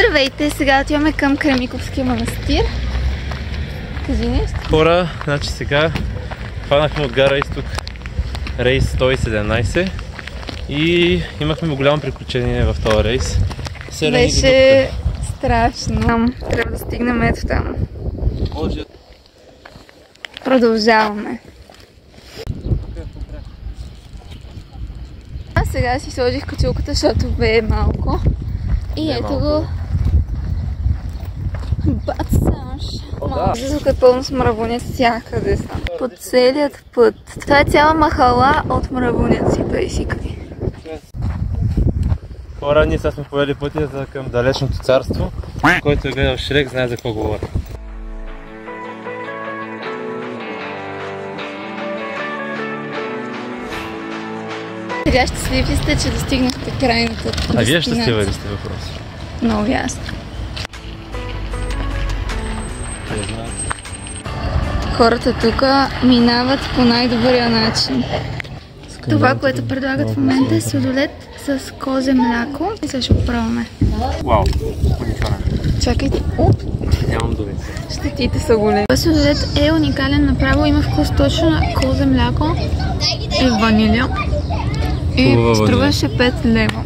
Здравейте, сега отиваме към Кремиковския манастир. Кажи нещо. Хора, значи сега хванахме от гара изток рейс 117 и имахме голямо приключение в този рейс. Беше страшно. Трябва да стигнем ето там. Продължаваме. А сега си сложих качулката, защото вее малко. И ето го. Бацаш. Въздухът е пълно с мравуняци всякъде са. По целият път. Това е цяла махала от мравуняци, basically. Хора, ние сега сме повели пътя към далечното царство. Който е гледал Шрек, знае за какво говоря. Сега щастливи сте, че достигнахте крайната дестинация. А вие щастлива ли сте въпрос? Много ясно. Хората тук минават по най-добрия начин. Това, което предлагат в момента е сладолед с козе мляко. И сега ще го пробваме. Вау, уникален. Чакайте. Нямам думи. Щетите са големи. Това сладолед е уникален направо. Има вкус точно на козе мляко и ваниля. И струваше 5 лева.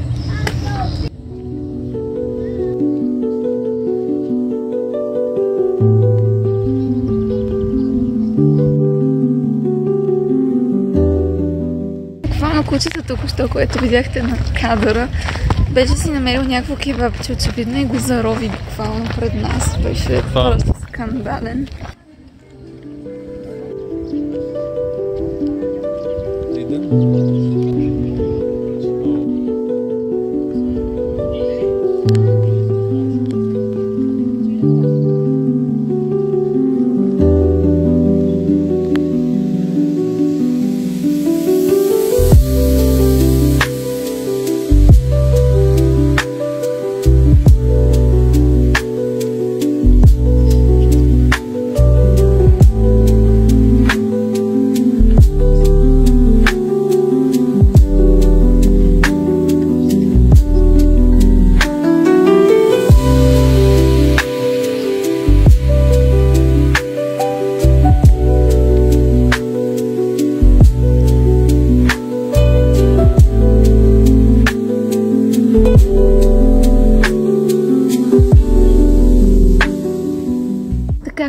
Буквално кучето току-що, което видяхте на кадъра, беше си намерил някакво кебабче очевидно и го зарови буквално пред нас. Беше просто скандален.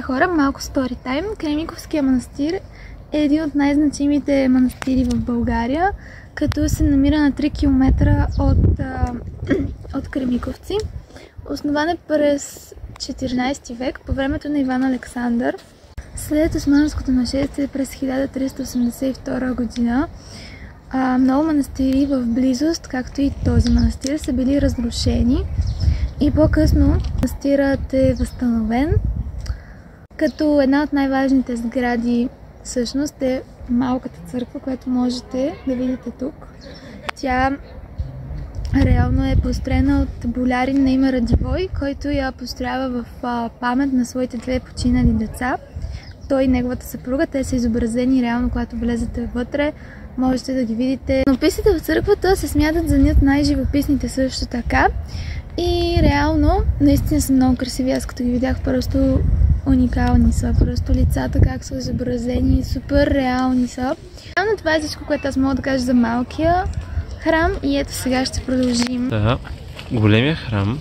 Хора, малко стори тайм. Кремиковския манастир е един от най-значимите манастири в България, като се намира на 3 км от Кремиковци. Основан е през 14 век, по времето на Иван Александър. След османското нашествие през 1382 година много манастири в близост, както и този манастир, са били разрушени и по-късно манастирът е възстановен. Като една от най-важните сгради всъщност е малката църква, която можете да видите тук. Тя реално е построена от болярин на име Радивой, който я построява в памет на своите 2 починали деца. Той и неговата съпруга, те са изобразени реално, когато влезете вътре, можете да ги видите. Надписите в църквата се смятат за едни от най-живописните също така. И реално, наистина са много красиви, аз като ги видях просто уникални са, просто лицата как са изобразени, супер реални са. Реално това е всичко, което аз мога да кажа за малкия храм и ето сега ще продължим. Да, големия храм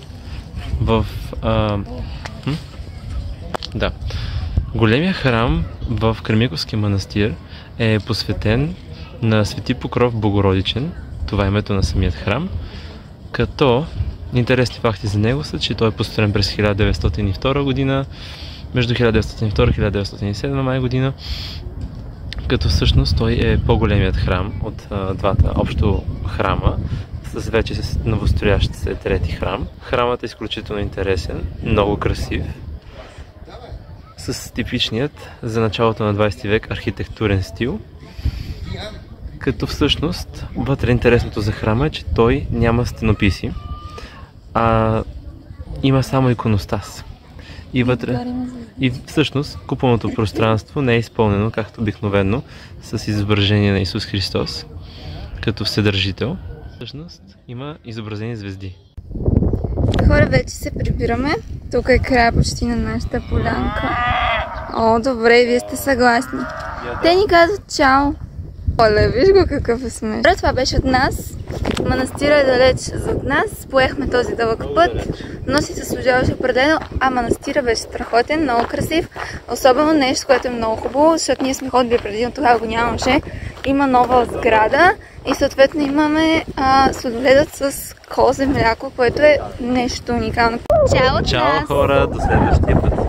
големия храм в Кремиковския манастир е посветен на Свети Покров Богородичен, това е името на самият храм, като интересни факти за него са, че той е построен през 1902 година, между 1902 и 1907 май година, като всъщност той е по-големият храм от двата общо храма, с вече новостроящ се 3-ти храм. Храмът е изключително интересен, много красив, с типичният за началото на 20 век архитектурен стил, като всъщност вътре интересното за храма е, че той няма стенописи, а има само иконостас. И вътре. И всъщност куполното пространство не е изпълнено, както обикновено, с изображение на Исус Христос като Вседържител. Всъщност има изобразени звезди. Хора, вече се прибираме. Тук е края почти на нашата полянка. О, добре, вие сте съгласни. Те ни казват чао. Оле, виж го какъв е смешен. Това беше от нас. Манастира е далеч зад нас. Поехме този дълъг път, но си се служаваше определено, а манастира беше страхотен, много красив. Особено нещо, което е много хубаво, защото ние сме ходили преди, но тогава го нямаше. Има нова сграда и съответно имаме сладоледът с козе мляко, което е нещо уникално. Чао от нас! Чао хора, до следващия път!